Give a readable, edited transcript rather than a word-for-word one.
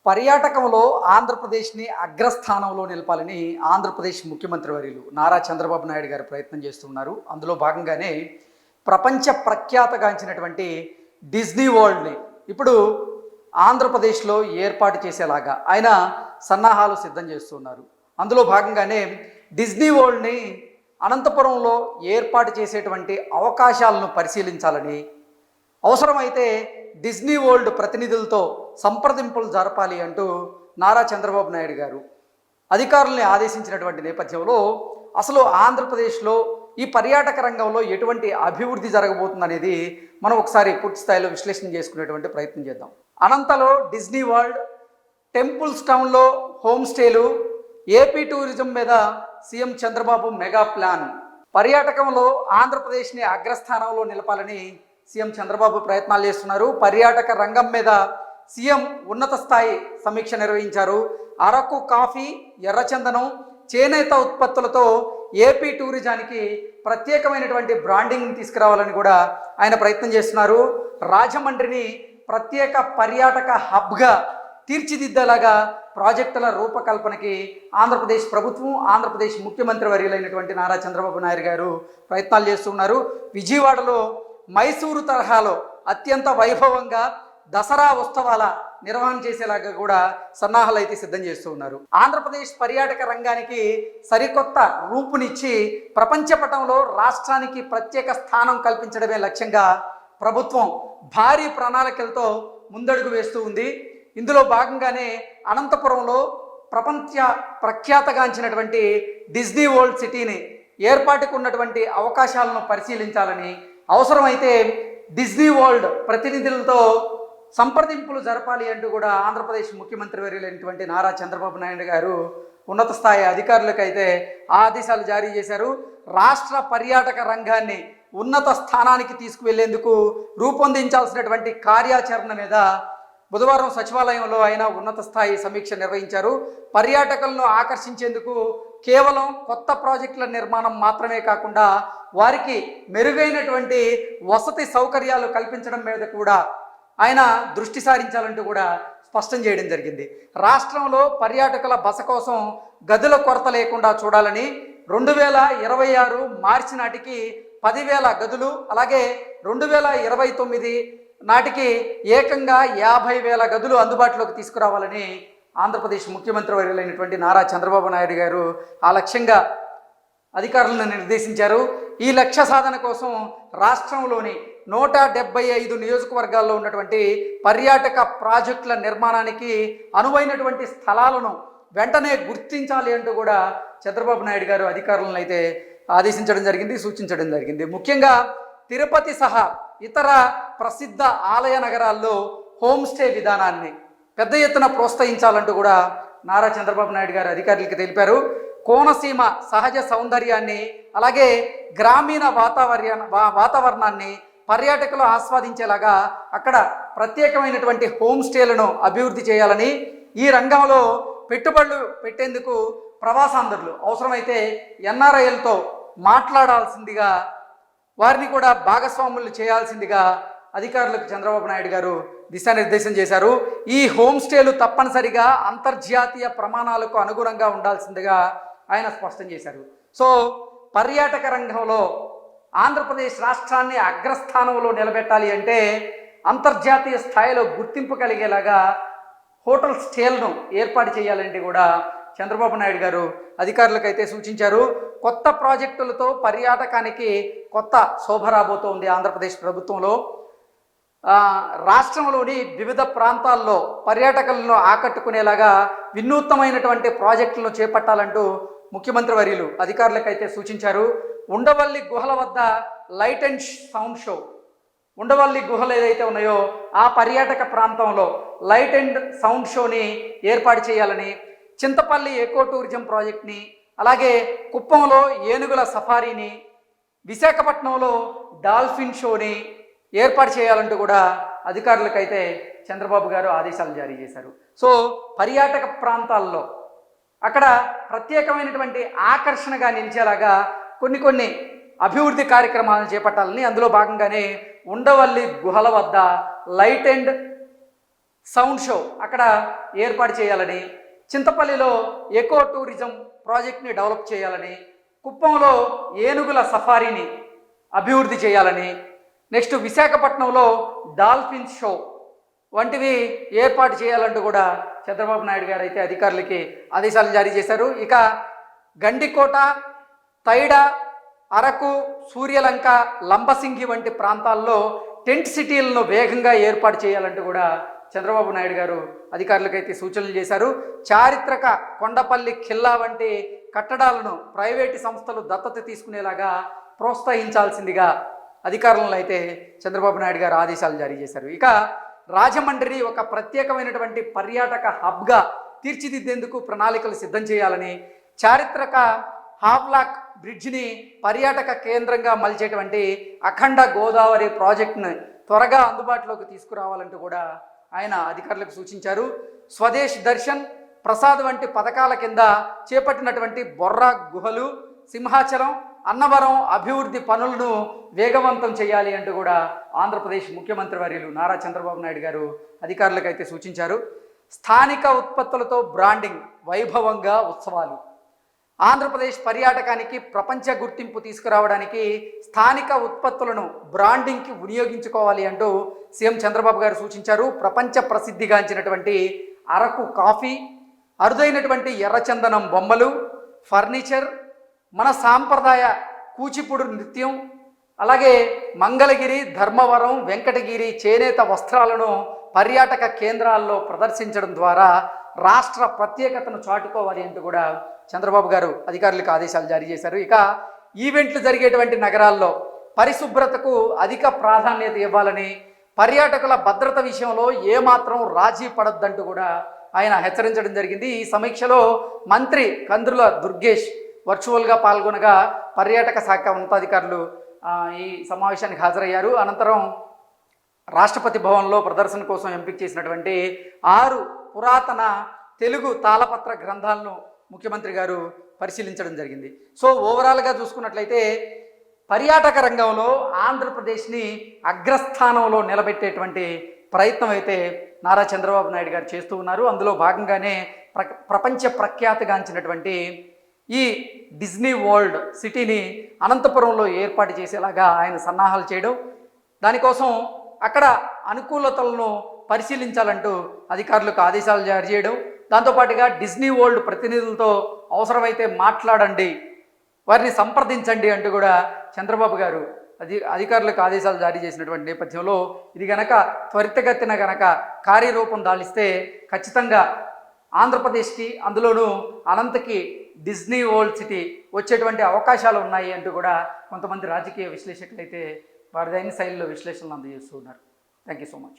పర్యాటకంలో ఆంధ్రప్రదేశ్ని అగ్రస్థానంలో నిలపాలని ఆంధ్రప్రదేశ్ ముఖ్యమంత్రి వర్యులు నారా చంద్రబాబు నాయుడు గారు ప్రయత్నం చేస్తున్నారు. అందులో భాగంగానే ప్రపంచ ప్రఖ్యాతగాంచినటువంటి డిజ్నీ వరల్డ్ని ఇప్పుడు ఆంధ్రప్రదేశ్లో ఏర్పాటు చేసేలాగా ఆయన సన్నాహాలు సిద్ధం చేస్తున్నారు. అందులో భాగంగానే డిజ్నీ వరల్డ్ని అనంతపురంలో ఏర్పాటు చేసేటువంటి అవకాశాలను పరిశీలించాలని, అవసరమైతే డిజ్నీ వరల్డ్ ప్రతినిధులతో సంప్రదింపులు జరపాలి అంటూ నారా చంద్రబాబు నాయుడు గారు అధికారుల్ని ఆదేశించినటువంటి నేపథ్యంలో అసలు ఆంధ్రప్రదేశ్లో ఈ పర్యాటక రంగంలో ఎటువంటి అభివృద్ధి జరగబోతుందనేది మనం ఒకసారి పూర్తి స్థాయిలో విశ్లేషణ చేసుకునేటువంటి ప్రయత్నం చేద్దాం. అనంతలో డిజ్నీ వరల్డ్, టెంపుల్స్ టౌన్లో హోమ్ స్టేలు, ఏపీ టూరిజం మీద సీఎం చంద్రబాబు మెగా ప్లాన్. పర్యాటకంలో ఆంధ్రప్రదేశ్ని అగ్రస్థానంలో నిలపాలని సీఎం చంద్రబాబు ప్రయత్నాలు చేస్తున్నారు. పర్యాటక రంగం మీద సీఎం ఉన్నత స్థాయి సమీక్ష నిర్వహించారు. అరకు కాఫీ, ఎర్రచందనం, చేనేత ఉత్పత్తులతో ఏపీ టూరిజానికి ప్రత్యేకమైనటువంటి బ్రాండింగ్ని తీసుకురావాలని కూడా ఆయన ప్రయత్నం చేస్తున్నారు. రాజమండ్రిని ప్రత్యేక పర్యాటక హబ్గా తీర్చిదిద్దేలాగా ప్రాజెక్టుల రూపకల్పనకి ఆంధ్రప్రదేశ్ ప్రభుత్వం, ఆంధ్రప్రదేశ్ ముఖ్యమంత్రి వర్యులైనటువంటి నారా చంద్రబాబు నాయుడు గారు ప్రయత్నాలు చేస్తున్నారు. విజయవాడలో మైసూరు తరహాలో అత్యంత వైభవంగా దసరా ఉత్సవాల నిర్వహణ చేసేలాగా కూడా సన్నాహాలు అయితే సిద్ధం చేస్తూ ఉన్నారు. ఆంధ్రప్రదేశ్ పర్యాటక రంగానికి సరికొత్త రూపునిచ్చి ప్రపంచ పటంలో రాష్ట్రానికి ప్రత్యేక స్థానం కల్పించడమే లక్ష్యంగా ప్రభుత్వం భారీ ప్రణాళికలతో ముందడుగు వేస్తూ ఉంది. ఇందులో భాగంగానే అనంతపురంలో ప్రపంచ ప్రఖ్యాతగాంచినటువంటి డిజ్నీ వరల్డ్ సిటీని ఏర్పాటుకు ఉన్నటువంటి అవకాశాలను పరిశీలించాలని, అవసరమైతే డిజ్నీ వరల్డ్ ప్రతినిధులతో సంప్రదింపులు జరపాలి అంటూ కూడా ఆంధ్రప్రదేశ్ ముఖ్యమంత్రి వర్యులైనటువంటి నారా చంద్రబాబు నాయుడు గారు ఉన్నత స్థాయి అధికారులకైతే ఆదేశాలు జారీ చేశారు. రాష్ట్ర పర్యాటక రంగాన్ని ఉన్నత స్థానానికి తీసుకువెళ్లేందుకు రూపొందించాల్సినటువంటి కార్యాచరణ మీద బుధవారం సచివాలయంలో ఆయన ఉన్నత స్థాయి సమీక్ష నిర్వహించారు. పర్యాటకులను ఆకర్షించేందుకు కేవలం కొత్త ప్రాజెక్టుల నిర్మాణం మాత్రమే కాకుండా వారికి మెరుగైనటువంటి వసతి సౌకర్యాలు కల్పించడం మీద కూడా ఆయన దృష్టి సారించాలంటూ కూడా స్పష్టం చేయడం జరిగింది. రాష్ట్రంలో పర్యాటకుల బస కోసం గదుల కొరత లేకుండా చూడాలని 2026 మార్చి నాటికి 10,000 గదులు, అలాగే 2029 నాటికి ఏకంగా 50,000 గదులు అందుబాటులోకి తీసుకురావాలని ఆంధ్రప్రదేశ్ ముఖ్యమంత్రి వర్యులైనటువంటి నారా చంద్రబాబు నాయుడు గారు ఆ లక్ష్యంగా అధికారులను నిర్దేశించారు. ఈ లక్ష్య సాధన కోసం రాష్ట్రంలోని 175 నియోజకవర్గాల్లో ఉన్నటువంటి పర్యాటక ప్రాజెక్టుల నిర్మాణానికి అనువైనటువంటి స్థలాలను వెంటనే గుర్తించాలి అంటూ కూడా చంద్రబాబు నాయుడు గారు అధికారులను అయితే ఆదేశించడం జరిగింది, సూచించడం జరిగింది. ముఖ్యంగా తిరుపతి సహా ఇతర ప్రసిద్ధ ఆలయ నగరాల్లో హోమ్ స్టే విధానాన్ని పెద్ద ఎత్తున ప్రోత్సహించాలంటూ కూడా నారా చంద్రబాబు నాయుడు గారు అధికారులకు తెలిపారు. కోనసీమ సహజ సౌందర్యాన్ని, అలాగే గ్రామీణ వాతావరణాన్ని పర్యాటకులు ఆస్వాదించేలాగా అక్కడ ప్రత్యేకమైనటువంటి హోమ్ స్టేలను అభివృద్ధి చేయాలని, ఈ రంగంలో పెట్టుబడులు పెట్టేందుకు ప్రవాసాంధ్రులు అవసరమైతే ఎన్ఆర్ఐలతో మాట్లాడాల్సిందిగా, వారిని కూడా భాగస్వాములు చేయాల్సిందిగా అధికారులకు చంద్రబాబు నాయుడు గారు దిశానిర్దేశం చేశారు. ఈ హోమ్ స్టేలు తప్పనిసరిగా అంతర్జాతీయ ప్రమాణాలకు అనుగుణంగా ఉండాల్సిందిగా ఆయన స్పష్టం చేశారు. సో పర్యాటక రంగంలో ఆంధ్రప్రదేశ్ రాష్ట్రాన్ని అగ్రస్థానంలో నిలబెట్టాలి అంటే అంతర్జాతీయ స్థాయిలో గుర్తింపు కలిగేలాగా హోటల్ స్టేలను ఏర్పాటు చేయాలంటే కూడా చంద్రబాబు నాయుడు గారు అధికారులకైతే సూచించారు. కొత్త ప్రాజెక్టులతో పర్యాటకానికి కొత్త శోభ రాబోతోంది. ఆంధ్రప్రదేశ్ ప్రభుత్వంలో రాష్ట్రంలోని వివిధ ప్రాంతాల్లో పర్యాటకులను ఆకట్టుకునేలాగా వినూత్నమైనటువంటి ప్రాజెక్టులను చేపట్టాలంటూ ముఖ్యమంత్రి వర్యులు అధికారులకైతే సూచించారు. ఉండవల్లి గుహల వద్ద light and sound show, Undavalli గుహలు ఏదైతే ఉన్నాయో ఆ పర్యాటక ప్రాంతంలో లైట్ అండ్ సౌండ్ షోని ఏర్పాటు చేయాలని, చింతపల్లి ఎకో టూరిజం ప్రాజెక్ట్ని, అలాగే కుప్పంలో ఏనుగుల సఫారీని, విశాఖపట్నంలో డాల్ఫిన్ షోని ఏర్పాటు చేయాలంటూ కూడా అధికారులకైతే చంద్రబాబు గారు ఆదేశాలు జారీ చేశారు. సో పర్యాటక ప్రాంతాల్లో అక్కడ ప్రత్యేకమైనటువంటి ఆకర్షణగా నిలిచేలాగా కొన్ని అభివృద్ధి కార్యక్రమాలను చేపట్టాలని, అందులో భాగంగానే ఉండవల్లి గుహల వద్ద లైట్ అండ్ సౌండ్ షో అక్కడ ఏర్పాటు చేయాలని, చింతపల్లిలో ఎకో టూరిజం ప్రాజెక్ట్ని డెవలప్ చేయాలని, కుప్పంలో ఏనుగుల సఫారీని అభివృద్ధి చేయాలని, నెక్స్ట్ విశాఖపట్నంలో డాల్ఫిన్ షో వంటివి ఏర్పాటు చేయాలంటూ కూడా చంద్రబాబు నాయుడు గారు అయితే అధికారులకి ఆదేశాలు జారీ చేశారు. ఇక గండికోట, తైడ, అరకు, సూర్యలంక, లంబసింగి వంటి ప్రాంతాల్లో టెంట్ సిటీలను వేగంగా ఏర్పాటు చేయాలంటూ కూడా చంద్రబాబు నాయుడు గారు అధికారులకైతే సూచనలు చేశారు. చారిత్రక కొండపల్లి ఖిల్లా వంటి కట్టడాలను ప్రైవేటు సంస్థలు దత్తత తీసుకునేలాగా ప్రోత్సహించాల్సిందిగా అధికారులను అయితే చంద్రబాబు నాయుడు గారు ఆదేశాలు జారీ చేశారు. ఇక రాజమండ్రిని ఒక ప్రత్యేకమైనటువంటి పర్యాటక హబ్గా తీర్చిదిద్దేందుకు ప్రణాళికలు సిద్ధం చేయాలని, చారిత్రక హావ్లాక్ బ్రిడ్జిని పర్యాటక కేంద్రంగా మలిచేటువంటి అఖండ గోదావరి ప్రాజెక్టును త్వరగా అందుబాటులోకి తీసుకురావాలంటూ కూడా ఆయన అధికారులకు సూచించారు. స్వదేశ్ దర్శన్, ప్రసాద్ వంటి పథకాల కింద చేపట్టినటువంటి బొర్రా గుహలు, సింహాచలం, అన్నవరం అభివృద్ధి పనులను వేగవంతం చేయాలి అంటూ కూడా ఆంధ్రప్రదేశ్ ముఖ్యమంత్రి వర్యులు నారా చంద్రబాబు నాయుడు గారు అధికారులకు అయితే సూచించారు. స్థానిక ఉత్పత్తులతో బ్రాండింగ్, వైభవంగా ఉత్సవాలు. ఆంధ్రప్రదేశ్ పర్యాటకానికి ప్రపంచ గుర్తింపు తీసుకురావడానికి స్థానిక ఉత్పత్తులను బ్రాండింగ్కి వినియోగించుకోవాలి అంటూ సీఎం చంద్రబాబు గారు సూచించారు. ప్రపంచ ప్రసిద్ధిగాంచినటువంటి అరకు కాఫీ, అరుదైనటువంటి ఎర్రచందనం బొమ్మలు, ఫర్నిచర్, మన సాంప్రదాయ కూచిపూడి నృత్యం, అలాగే మంగళగిరి, ధర్మవరం, వెంకటగిరి చేనేత వస్త్రాలను పర్యాటక కేంద్రాల్లో ప్రదర్శించడం ద్వారా రాష్ట్ర ప్రత్యేకతను చాటుకోవాలి అంటూ కూడా చంద్రబాబు గారు అధికారులకు ఆదేశాలు జారీ చేశారు. ఇక ఈవెంట్లు జరిగేటువంటి నగరాల్లో పరిశుభ్రతకు అధిక ప్రాధాన్యత ఇవ్వాలని, పర్యాటకుల భద్రత విషయంలో ఏమాత్రం రాజీ పడొద్దంటూ కూడా ఆయన హెచ్చరించడం జరిగింది. ఈ సమీక్షలో మంత్రి కందుల దుర్గేష్ వర్చువల్గా పాల్గొనగా పర్యాటక శాఖ ఉన్నతాధికారులు ఈ సమావేశానికి హాజరయ్యారు. అనంతరం రాష్ట్రపతి భవన్లో ప్రదర్శన కోసం ఎంపిక చేసినటువంటి 6 పురాతన తెలుగు తాళపత్ర గ్రంథాలను ముఖ్యమంత్రి గారు పరిశీలించడం జరిగింది. సో ఓవరాల్గా చూసుకున్నట్లయితే పర్యాటక రంగంలో ఆంధ్రప్రదేశ్ని అగ్రస్థానంలో నిలబెట్టేటువంటి ప్రయత్నం అయితే నారా చంద్రబాబు నాయుడు గారు చేస్తూ ఉన్నారు. అందులో భాగంగానే ప్రపంచ ప్రఖ్యాతిగాంచినటువంటి ఈ డిజ్నీ వరల్డ్ సిటీని అనంతపురంలో ఏర్పాటు చేసేలాగా ఆయన సన్నాహాలు చేయడం, దానికోసం అక్కడ అనుకూలతలను పరిశీలించాలంటూ అధికారులకు ఆదేశాలు జారీ చేయడం, దాంతోపాటుగా డిజ్నీ వరల్డ్ ప్రతినిధులతో అవసరమైతే మాట్లాడండి, వారిని సంప్రదించండి అంటూ కూడా చంద్రబాబు గారు అధికారులకు ఆదేశాలు జారీ చేసినటువంటి నేపథ్యంలో ఇది గనక త్వరితగతిన గనక కార్యరూపం దాలిస్తే ఖచ్చితంగా ఆంధ్రప్రదేశ్కి, అందులోనూ అనంతకి డిజ్నీ వరల్డ్ సిటీ వచ్చేటువంటి అవకాశాలు ఉన్నాయి అంటూ కూడా కొంతమంది రాజకీయ విశ్లేషకులు అయితే వారిదైన శైలిలో విశ్లేషణలు అందజేస్తూ ఉన్నారు. Thank you so much.